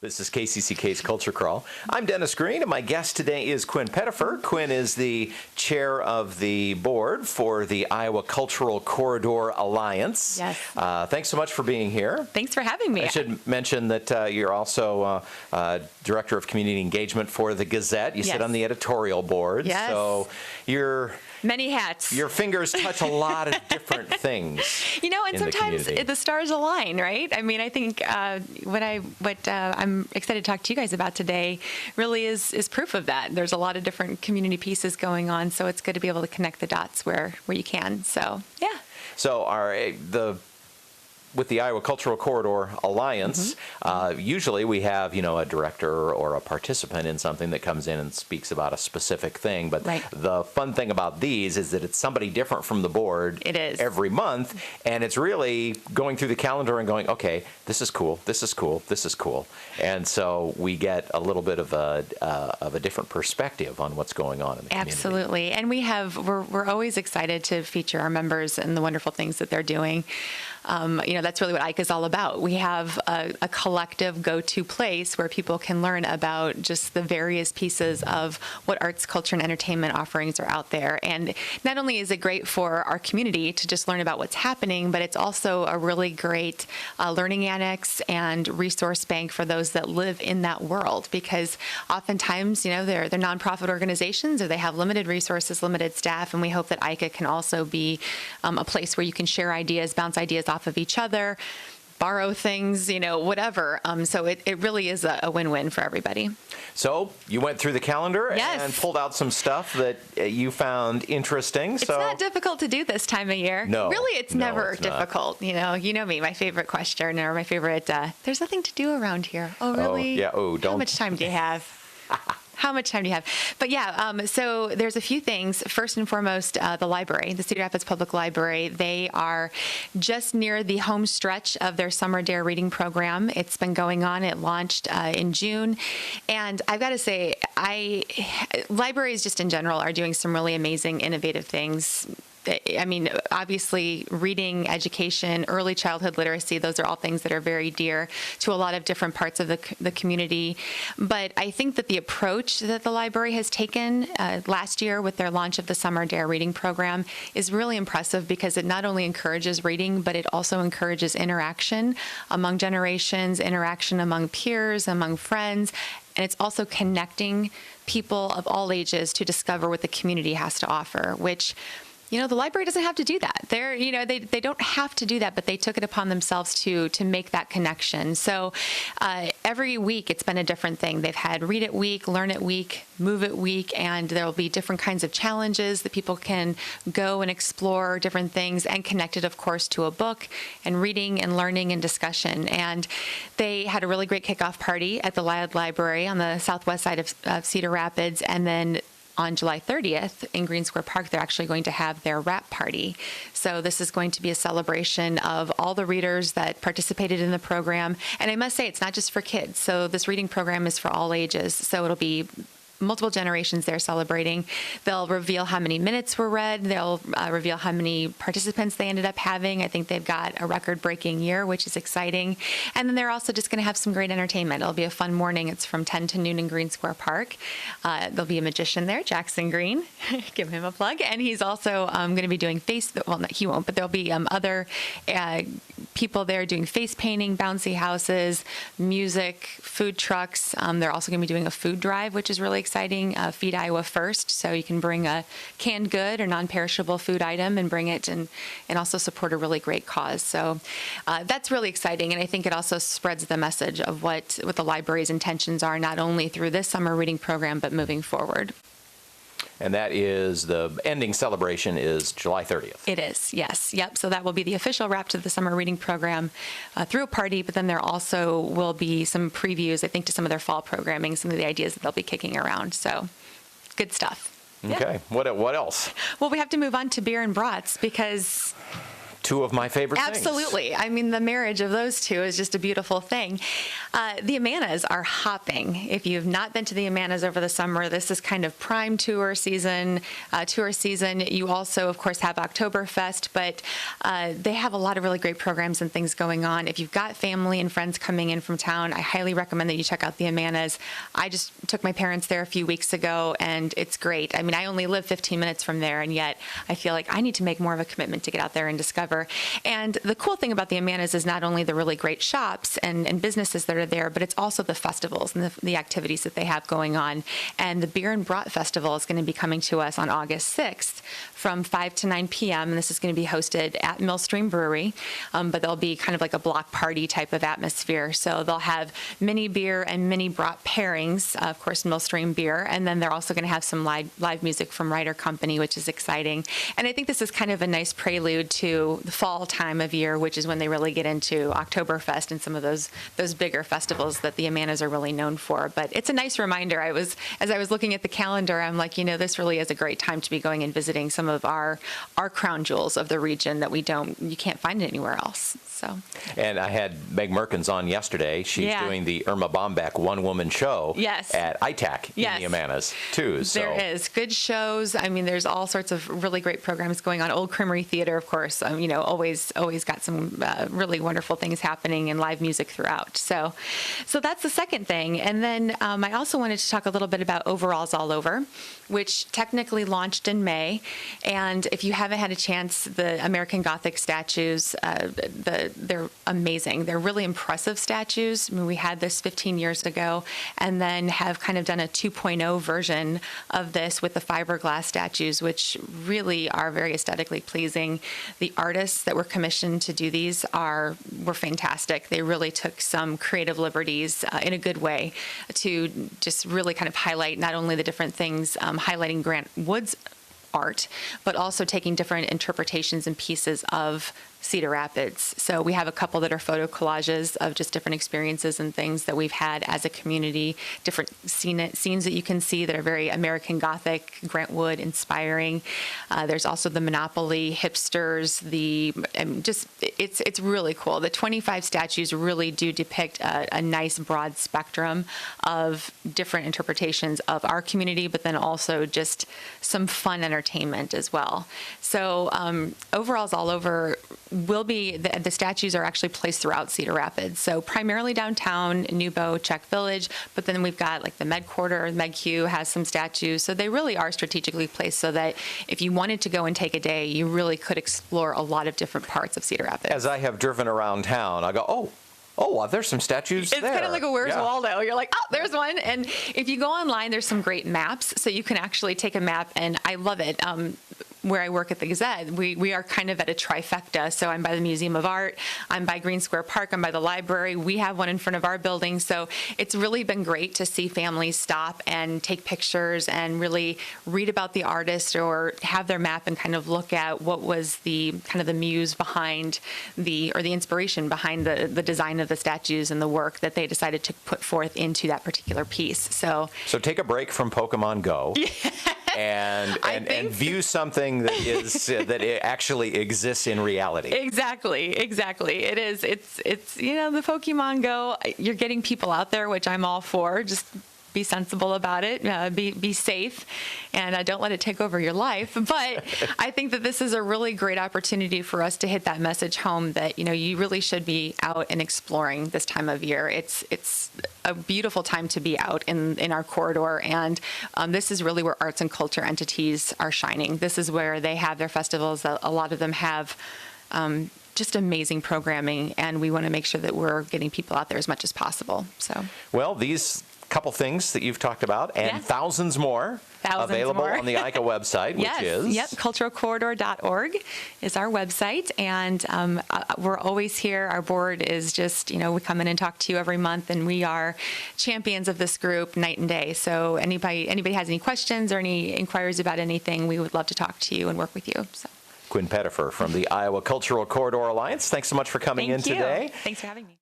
This is KCCK's Culture Crawl. I'm Dennis Green, and my guest today is Quinn Pettifer. Quinn is the chair of the board for the Iowa Cultural Corridor Alliance. Yes. Thanks so much for being here. Thanks for having me. I should mention that you're also Director of Community Engagement for the Gazette. You sit on the editorial board. Yes. So you're... Many hats. Your fingers touch a lot of different things. You know, and sometimes the stars align, right? I mean, I think what I'm excited to talk to you guys about today really is proof of that. There's a lot of different community pieces going on, so it's good to be able to connect the dots where you can. So, yeah. So, with the Iowa Cultural Corridor Alliance, usually we have, a director or a participant in something that comes in and speaks about a specific thing. But the fun thing about these is that it's somebody different from the board every month. And it's really going through the calendar and going, okay, this is cool, this is cool, this is cool. And so we get a little bit of a different perspective on what's going on in the community. Absolutely. And we're always excited to feature our members and the wonderful things that they're doing. That's really what ICA is all about. We have a collective go-to place where people can learn about just the various pieces of what arts, culture, and entertainment offerings are out there. And not only is it great for our community to just learn about what's happening, but it's also a really great learning annex and resource bank for those that live in that world. Because oftentimes, they're nonprofit organizations or they have limited resources, limited staff, and we hope that ICA can also be a place where you can share ideas, bounce ideas off of each other, borrow things, whatever. So it really is a win-win for everybody. So you went through the calendar and pulled out some stuff that you found interesting. It's not difficult to do this time of year. No. Really, it's never difficult. You know me, my favorite question or my favorite, there's nothing to do around here. Oh, really? Oh, yeah. Oh, don't. How much time do you have? How much time do you have? But yeah, so there's a few things. First and foremost, the library, the Cedar Rapids Public Library, they are just near the home stretch of their Summer Dare reading program. It's been going on. It launched in June. And I've got to say, libraries just in general are doing some really amazing, innovative things. I mean, obviously, reading, education, early childhood literacy, those are all things that are very dear to a lot of different parts of the community. But I think that the approach that the library has taken last year with their launch of the Summer Dare reading program is really impressive because it not only encourages reading, but it also encourages interaction among generations, interaction among peers, among friends, and it's also connecting people of all ages to discover what the community has to offer, which the library doesn't have to do that. They don't have to do that, but they took it upon themselves to make that connection. So every week it's been a different thing. They've had Read It Week, Learn It Week, Move It Week, and there will be different kinds of challenges that people can go and explore different things and connect it, of course, to a book and reading and learning and discussion. And they had a really great kickoff party at the Lyad Library on the southwest side of Cedar Rapids, and then on July 30th in Green Square Park, they're actually going to have their wrap party. So this is going to be a celebration of all the readers that participated in the program. And I must say, it's not just for kids. So this reading program is for all ages. So it'll be multiple generations they're celebrating. They'll reveal how many minutes were read. They'll reveal how many participants they ended up having. I think they've got a record-breaking year, which is exciting. And then they're also just going to have some great entertainment. It'll be a fun morning. It's from 10 to noon in Green Square Park. There'll be a magician there, Jackson Green. Give him a plug. And he's also going to be doing he won't, but there'll be other people there doing face painting, bouncy houses, music, food trucks. They're also going to be doing a food drive, which is really exciting. Feed Iowa First, so you can bring a canned good or non-perishable food item and bring it and also support a really great cause. So that's really exciting, and I think it also spreads the message of what the library's intentions are, not only through this summer reading program, but moving forward. And that is the ending celebration is July 30th. It is, yes. Yep. So that will be the official wrap to the summer reading program through a party, but then there also will be some previews, I think, to some of their fall programming, some of the ideas that they'll be kicking around. So good stuff. Okay. Yeah. What else? Well, we have to move on to beer and brats because two of my favorite things. Absolutely. I mean, the marriage of those two is just a beautiful thing. The Amanas are hopping. If you've not been to the Amanas over the summer, this is kind of prime tour season. You also, of course, have Oktoberfest, but they have a lot of really great programs and things going on. If you've got family and friends coming in from town, I highly recommend that you check out the Amanas. I just took my parents there a few weeks ago, and it's great. I mean, I only live 15 minutes from there, and yet I feel like I need to make more of a commitment to get out there and discover. And the cool thing about the Amanas is not only the really great shops and businesses that are there, but it's also the festivals and the activities that they have going on. And the Beer and Brat Festival is going to be coming to us on August 6th from 5 to 9 p.m. And this is going to be hosted at Millstream Brewery, but there'll be kind of like a block party type of atmosphere. So they'll have mini beer and mini brat pairings, of course, Millstream beer, and then they're also going to have some live music from Ryder Company, which is exciting. And I think this is kind of a nice prelude to the fall time of year, which is when they really get into Oktoberfest and some of those bigger festivals that the Amanas are really known for. But it's a nice reminder. As I was looking at the calendar, I'm like, this really is a great time to be going and visiting some of our crown jewels of the region that you can't find anywhere else. So. And I had Meg Merkins on yesterday. She's doing the Irma Bombeck one-woman show at ITAC in the Amanas, too. So. There is. Good shows. I mean, there's all sorts of really great programs going on. Old Creamery Theater, of course, always got some really wonderful things happening and live music throughout. So that's the second thing. And then I also wanted to talk a little bit about Overalls All Over, which technically launched in May. And if you haven't had a chance, the American Gothic statues, they're amazing. They're really impressive statues. I mean, we had this 15 years ago and then have kind of done a 2.0 version of this with the fiberglass statues, which really are very aesthetically pleasing. The artists that were commissioned to do these were fantastic. They really took some creative liberties in a good way to just really kind of highlight not only the different things, highlighting Grant Wood's art, but also taking different interpretations and pieces of Cedar Rapids. So we have a couple that are photo collages of just different experiences and things that we've had as a community, different scenes that you can see that are very American Gothic, Grant Wood inspiring. There's also the Monopoly hipsters. It's really cool. The 25 statues really do depict a nice broad spectrum of different interpretations of our community, but then also just some fun entertainment as well. So Overalls All Over will be, the statues are actually placed throughout Cedar Rapids. So primarily downtown, Nubo, Czech Village, but then we've got like the Med Quarter, MedQ has some statues. So they really are strategically placed so that if you wanted to go and take a day, you really could explore a lot of different parts of Cedar Rapids. As I have driven around town, I go, oh, there's some statues there. It's kind of like a Where's Waldo? You're like, oh, there's one. And if you go online, there's some great maps. So you can actually take a map, and I love it. Where I work at the Gazette, we are kind of at a trifecta. So I'm by the Museum of Art, I'm by Green Square Park, I'm by the library. We have one in front of our building. So it's really been great to see families stop and take pictures and really read about the artist or have their map and kind of look at what was the kind of the muse behind the inspiration behind the design of the statues and the work that they decided to put forth into that particular piece. So take a break from PokemonGo. And view something that is that it actually exists in reality. Exactly. It is. It's the PokemonGo. You're getting people out there, which I'm all for. Just be sensible about it, be safe, and don't let it take over your life. But I think that this is a really great opportunity for us to hit that message home that, you really should be out and exploring this time of year. It's a beautiful time to be out in our corridor, and this is really where arts and culture entities are shining. This is where they have their festivals. A lot of them have just amazing programming, and we want to make sure that we're getting people out there as much as possible. So, well, these couple things that you've talked about and thousands more available on the ICA website, which is? Yep, culturalcorridor.org is our website, and we're always here. Our board is just, we come in and talk to you every month, and we are champions of this group night and day. So anybody has any questions or any inquiries about anything, we would love to talk to you and work with you. So. Quinn Pettifer from the Iowa Cultural Corridor Alliance, thanks so much for coming in today. Thanks for having me.